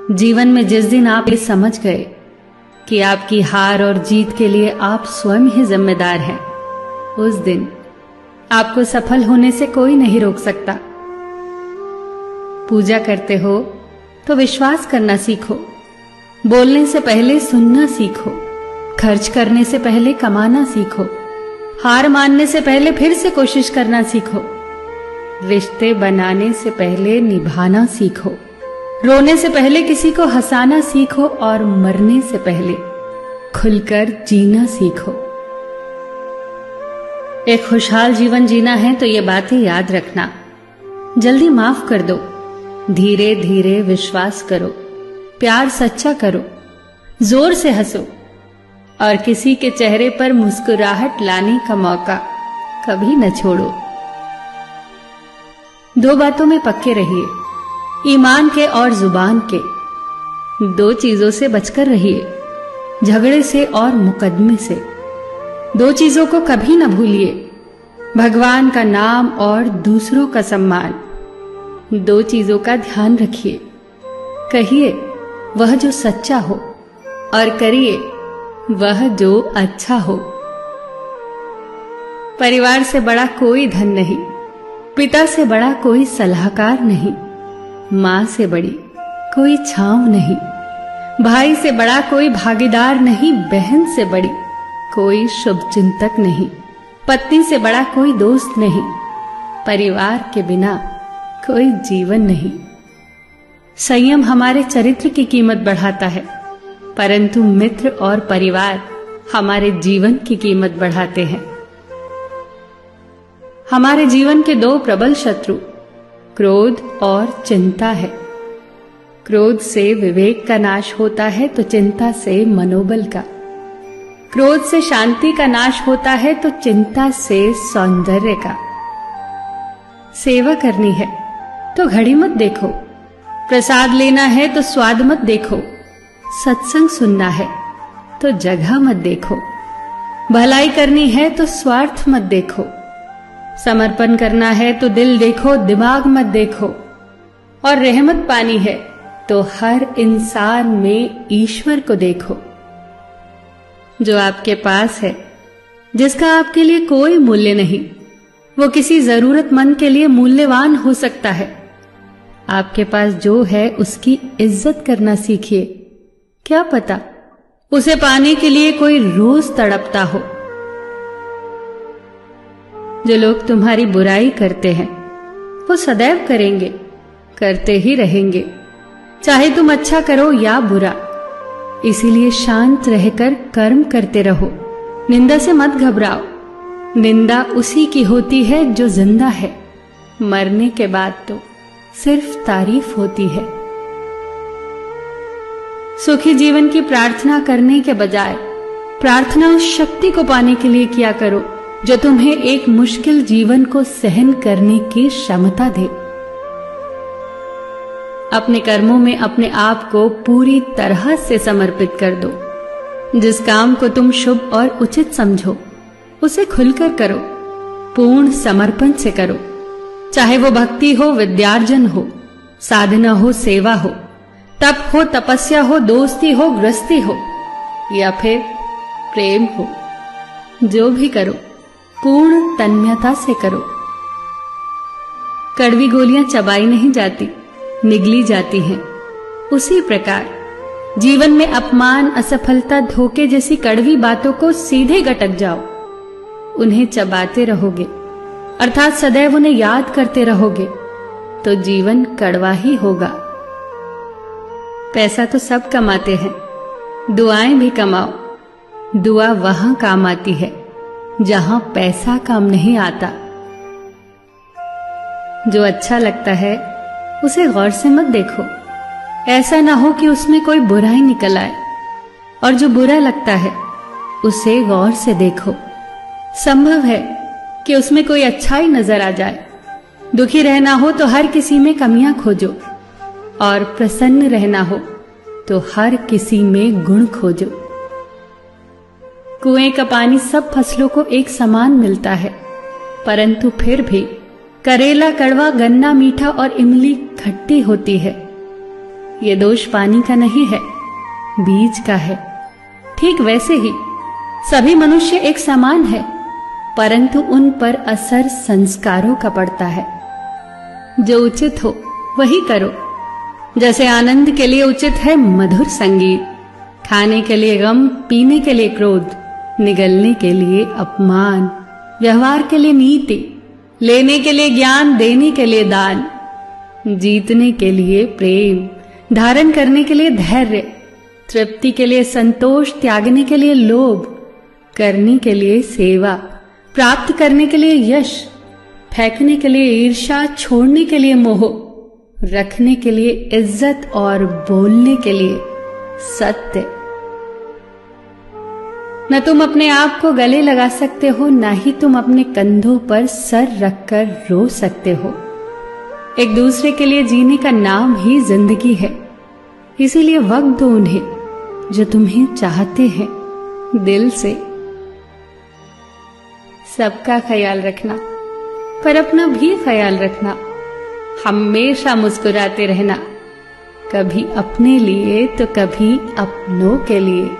जीवन में जिस दिन आप ये समझ गए कि आपकी हार और जीत के लिए आप स्वयं ही जिम्मेदार हैं, उस दिन आपको सफल होने से कोई नहीं रोक सकता। पूजा करते हो तो विश्वास करना सीखो, बोलने से पहले सुनना सीखो, खर्च करने से पहले कमाना सीखो, हार मानने से पहले फिर से कोशिश करना सीखो, रिश्ते बनाने से पहले निभाना सीखो, रोने से पहले किसी को हंसाना सीखो और मरने से पहले खुलकर जीना सीखो। एक खुशहाल जीवन जीना है तो ये बातें याद रखना। जल्दी माफ कर दो, धीरे धीरे विश्वास करो, प्यार सच्चा करो, जोर से हंसो और किसी के चेहरे पर मुस्कुराहट लाने का मौका कभी न छोड़ो। दो बातों में पक्के रहिए, ईमान के और जुबान के। दो चीजों से बचकर रहिए, झगड़े से और मुकदमे से। दो चीजों को कभी न भूलिए, भगवान का नाम और दूसरों का सम्मान। दो चीजों का ध्यान रखिए, कहिए वह जो सच्चा हो और करिए वह जो अच्छा हो। परिवार से बड़ा कोई धन नहीं, पिता से बड़ा कोई सलाहकार नहीं, मां से बड़ी कोई छांव नहीं, भाई से बड़ा कोई भागीदार नहीं, बहन से बड़ी कोई शुभचिंतक नहीं, पत्नी से बड़ा कोई दोस्त नहीं, परिवार के बिना कोई जीवन नहीं। संयम हमारे चरित्र की कीमत बढ़ाता है, परंतु मित्र और परिवार हमारे जीवन की कीमत बढ़ाते हैं। हमारे जीवन के दो प्रबल शत्रु क्रोध और चिंता है। क्रोध से विवेक का नाश होता है तो चिंता से मनोबल का। क्रोध से शांति का नाश होता है तो चिंता से सौंदर्य का। सेवा करनी है तो घड़ी मत देखो, प्रसाद लेना है तो स्वाद मत देखो, सत्संग सुनना है तो जगह मत देखो, भलाई करनी है तो स्वार्थ मत देखो, समर्पण करना है तो दिल देखो, दिमाग मत देखो, और रहमत पानी है तो हर इंसान में ईश्वर को देखो। जो आपके पास है, जिसका आपके लिए कोई मूल्य नहीं, वो किसी जरूरतमंद के लिए मूल्यवान हो सकता है। आपके पास जो है उसकी इज्जत करना सीखिए, क्या पता उसे पाने के लिए कोई रोज तड़पता हो। जो लोग तुम्हारी बुराई करते हैं वो सदैव करेंगे, करते ही रहेंगे, चाहे तुम अच्छा करो या बुरा। इसीलिए शांत रहकर कर्म करते रहो, निंदा से मत घबराओ। निंदा उसी की होती है जो जिंदा है, मरने के बाद तो सिर्फ तारीफ होती है। सुखी जीवन की प्रार्थना करने के बजाय प्रार्थना उस शक्ति को पाने के लिए किया करो जो तुम्हें एक मुश्किल जीवन को सहन करने की क्षमता दे। अपने कर्मों में अपने आप को पूरी तरह से समर्पित कर दो। जिस काम को तुम शुभ और उचित समझो उसे खुलकर करो, पूर्ण समर्पण से करो। चाहे वो भक्ति हो, विद्यार्जन हो, साधना हो, सेवा हो, तप हो, तपस्या हो, दोस्ती हो, गृहस्थी हो या फिर प्रेम हो, जो भी करो पूर्ण तन्मयता से करो। कड़वी गोलियां चबाई नहीं जाती, निगली जाती हैं। उसी प्रकार जीवन में अपमान, असफलता, धोखे जैसी कड़वी बातों को सीधे गटक जाओ। उन्हें चबाते रहोगे, अर्थात सदैव उन्हें याद करते रहोगे, तो जीवन कड़वा ही होगा। पैसा तो सब कमाते हैं, दुआएं भी कमाओ। दुआ वहां काम आती है जहां पैसा काम नहीं आता। जो अच्छा लगता है उसे गौर से मत देखो, ऐसा ना हो कि उसमें कोई बुराई निकल आए, और जो बुरा लगता है उसे गौर से देखो। संभव है कि उसमें कोई अच्छाई नजर आ जाए। दुखी रहना हो तो हर किसी में कमियां खोजो, और प्रसन्न रहना हो तो हर किसी में गुण खोजो। कुएं का पानी सब फसलों को एक समान मिलता है, परंतु फिर भी करेला कड़वा, गन्ना मीठा और इमली खट्टी होती है। ये दोष पानी का नहीं है, बीज का है। ठीक वैसे ही सभी मनुष्य एक समान है, परंतु उन पर असर संस्कारों का पड़ता है। जो उचित हो वही करो। जैसे आनंद के लिए उचित है मधुर संगीत, खाने के लिए गम, पीने के लिए क्रोध, निगलने के लिए अपमान, व्यवहार के लिए नीति, लेने के लिए ज्ञान, देने के लिए दान, जीतने के लिए प्रेम, धारण करने के लिए धैर्य, तृप्ति के लिए संतोष, त्यागने के लिए लोभ, करने के लिए सेवा, प्राप्त करने के लिए यश, फेंकने के लिए ईर्ष्या, छोड़ने के लिए मोह, रखने के लिए इज्जत और बोलने के लिए सत्य। न तुम अपने आप को गले लगा सकते हो, न ही तुम अपने कंधों पर सर रखकर रो सकते हो। एक दूसरे के लिए जीने का नाम ही जिंदगी है। इसीलिए वक्त दो उन्हें जो तुम्हें चाहते हैं दिल से। सबका ख्याल रखना, पर अपना भी ख्याल रखना। हमेशा मुस्कुराते रहना, कभी अपने लिए तो कभी अपनों के लिए।